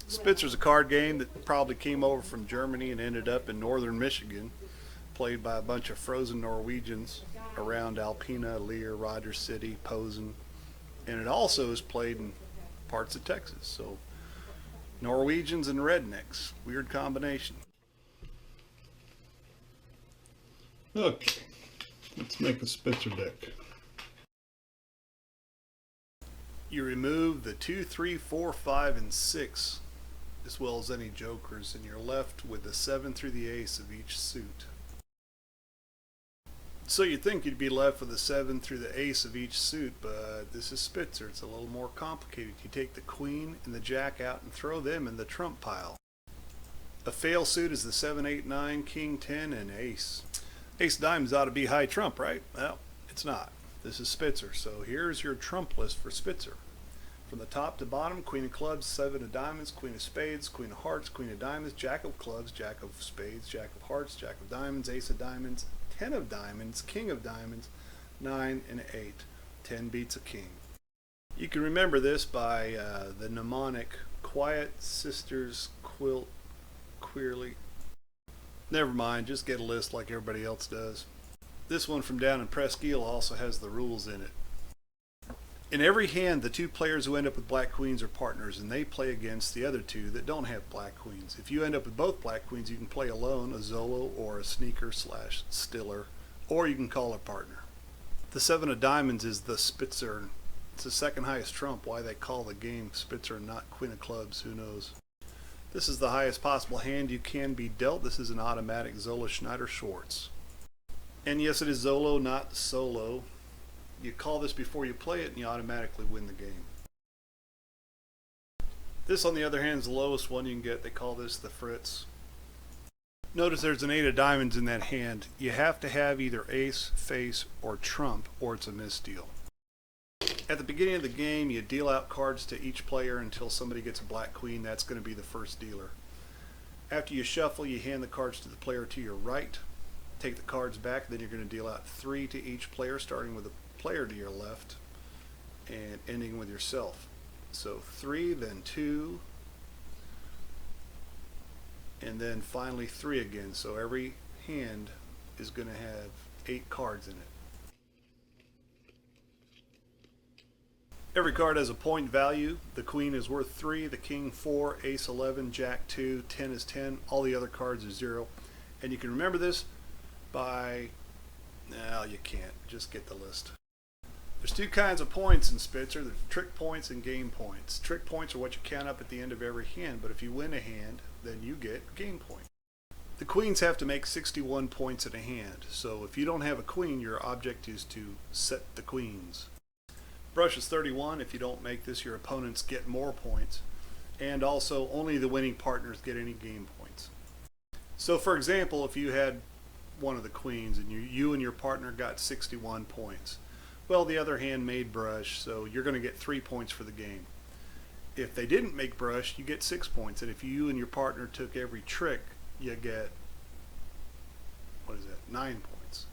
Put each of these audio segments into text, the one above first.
Spitzer's a card game that probably came over from Germany and ended up in northern Michigan, played by a bunch of frozen Norwegians around Alpena, Lear, Rogers City, Posen, and it also is played in parts of Texas. So Norwegians and rednecks, weird combination. Okay, let's make a Spitzer deck. You remove the 2, 3, 4, 5, and 6, as well as any jokers, and you're left with the 7 through the ace of each suit. So you'd think you'd be left with the 7 through the ace of each suit, but this is Spitzer. It's a little more complicated. You take the queen and the jack out and throw them in the trump pile. A fail suit is the 7, 8, 9, king, 10, and ace. Ace of diamonds ought to be high trump, right? Well, it's not. This is Spitzer, so here's your trump list for Spitzer. From the top to bottom, queen of clubs, 7 of diamonds, queen of spades, queen of hearts, queen of diamonds, jack of clubs, jack of spades, jack of hearts, jack of diamonds, ace of diamonds, 10 of diamonds, king of diamonds, 9 and 8. 10 beats a king. You can remember this by the mnemonic Quiet Sisters Quilt Queerly. Never mind, just get a list like everybody else does. This one from down in Presqu'île also has the rules in it. In every hand, the two players who end up with black queens are partners, and they play against the other two that don't have black queens. If you end up with both black queens, you can play alone, a Zolo, or a sneaker / stiller, or you can call a partner. The 7 of diamonds is the Spitzer. It's the second highest trump. Why they call the game Spitzer and not queen of clubs, who knows. This is the highest possible hand you can be dealt. This is an automatic Zola Schneider Schwartz. And yes, it is Zolo, not solo. You call this before you play it and you automatically win the game. This, on the other hand, is the lowest one you can get. They call this the Fritz. Notice there's an 8 of diamonds in that hand. You have to have either ace, face, or trump, or it's a misdeal. At the beginning of the game, you deal out cards to each player until somebody gets a black queen. That's going to be the first dealer. After you shuffle, you hand the cards to the player to your right. Take the cards back, then you're going to deal out 3 to each player, starting with the player to your left and ending with yourself. So 3, then 2, and then finally 3 again. So every hand is going to have 8 cards in it. Every card has a point value. The queen is worth 3, the king 4, ace 11, jack 2, 10 is 10. All the other cards are 0. And you can remember this by, no, you can't. Just get the list. There's 2 kinds of points in Spitzer. There's trick points and game points. Trick points are what you count up at the end of every hand, but if you win a hand, then you get game point. The queens have to make 61 points in a hand, so if you don't have a queen, your object is to set the queens. Brush is 31. If you don't make this, your opponents get more points, and also only the winning partners get any game points. So for example, if you had one of the queens and you and your partner got 61 points, well, the other hand made brush, so you're going to get 3 points for the game. If they didn't make brush, you get 6 points, and if you and your partner took every trick, you get, 9 points.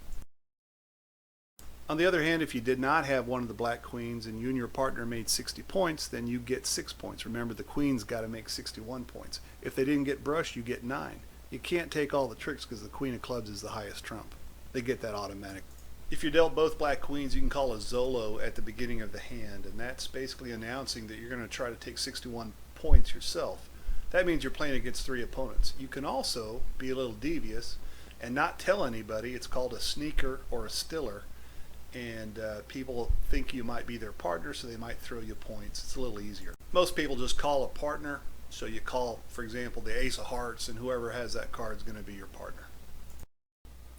On the other hand, if you did not have one of the black queens and you and your partner made 60 points, then you get 6 points. Remember, the queen's got to make 61 points. If they didn't get brush, you get 9. You can't take all the tricks because the queen of clubs is the highest trump. They get that automatic. If you dealt both black queens, you can call a Zolo at the beginning of the hand, and that's basically announcing that you're going to try to take 61 points yourself. That means you're playing against 3 opponents. You can also be a little devious and not tell anybody. It's called a sneaker or a stiller, and people think you might be their partner, so they might throw you points. It's a little easier. Most people just call a partner, so you call, for example, the ace of hearts, and whoever has that card is going to be your partner.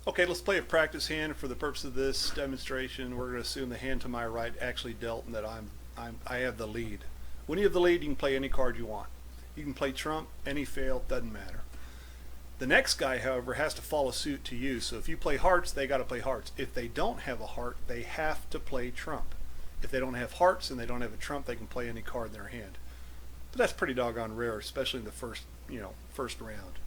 Okay, let's play a practice hand for the purpose of this demonstration. We're going to assume the hand to my right actually dealt and that I have the lead. When you have the lead, you can play any card you want. You can play trump, any fail, doesn't matter. The next guy, however, has to follow suit to you. So if you play hearts, they got to play hearts. If they don't have a heart, they have to play trump. If they don't have hearts and they don't have a trump, they can play any card in their hand. But that's pretty doggone rare, especially in the first round.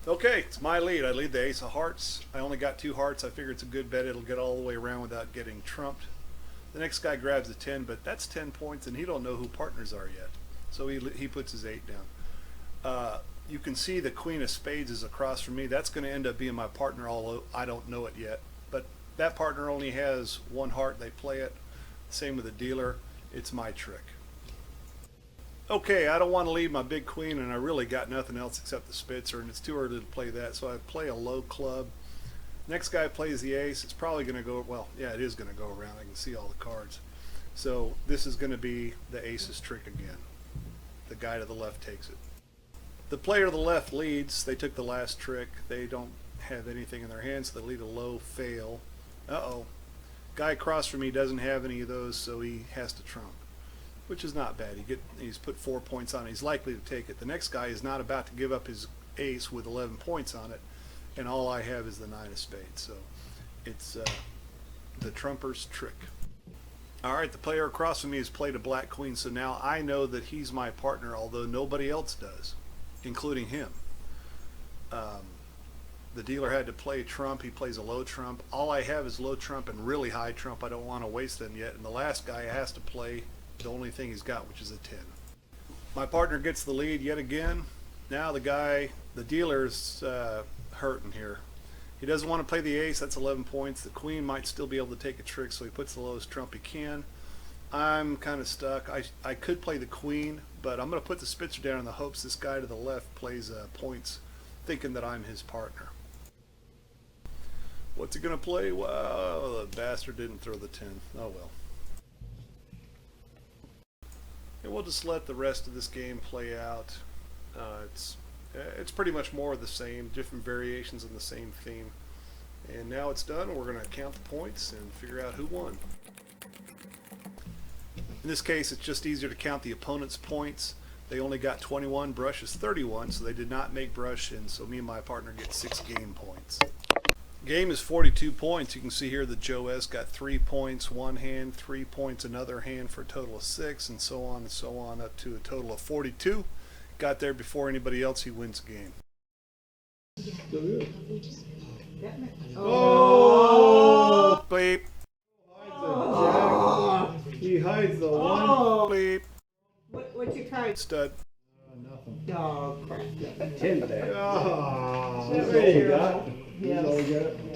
Okay, it's my lead. I lead the ace of hearts. I only got 2 hearts. I figure it's a good bet. It'll get all the way around without getting trumped. The next guy grabs the 10, but that's 10 points, and he don't know who partners are yet. So he puts his 8 down. You can see the queen of spades is across from me. That's going to end up being my partner, although I don't know it yet. But that partner only has 1 heart. They play it. Same with the dealer. It's my trick. Okay, I don't want to leave my big queen, and I really got nothing else except the Spitzer, and it's too early to play that, so I play a low club. Next guy plays the ace. It's probably going to go, well, yeah, it is going to go around. I can see all the cards. So this is going to be the ace's trick again. The guy to the left takes it. The player to the left leads. They took the last trick. They don't have anything in their hands, so they lead a low fail. Uh-oh. Guy across from me doesn't have any of those, so he has to trump, which is not bad. He's put 4 points on it. He's likely to take it. The next guy is not about to give up his ace with 11 points on it, and all I have is the 9 of spades. So it's the trumper's trick. All right, the player across from me has played a black queen, so now I know that he's my partner, although nobody else does, including him. The dealer had to play trump. He plays a low trump. All I have is low trump and really high trump. I don't want to waste them yet. And the last guy has to play the only thing he's got, which is a 10. My partner gets the lead yet again. Now the dealer's hurting here. He doesn't want to play the ace. That's 11 points. The queen might still be able to take a trick, so he puts the lowest trump he can. I'm kind of stuck. I could play the queen, but I'm going to put the Spitzer down in the hopes this guy to the left plays points, thinking that I'm his partner. What's he going to play? Well, the bastard didn't throw the 10. Oh well. And we'll just let the rest of this game play out. It's pretty much more of the same, different variations on the same theme. And now it's done. We're going to count the points and figure out who won. In this case, it's just easier to count the opponent's points. They only got 21, brush is 31, so they did not make brush, and so me and my partner get 6 game points. Game is 42 points. You can see here that Joe S got 3 points one hand, 3 points another hand, for a total of 6, and so on up to a total of 42. Got there before anybody else. He wins the game. Still good. Oh! Bleep. He hides the one. Bleep. What's your card? Stud. Nothing. Oh, crap. 10 there. Oh. That's all we got. That's all we got.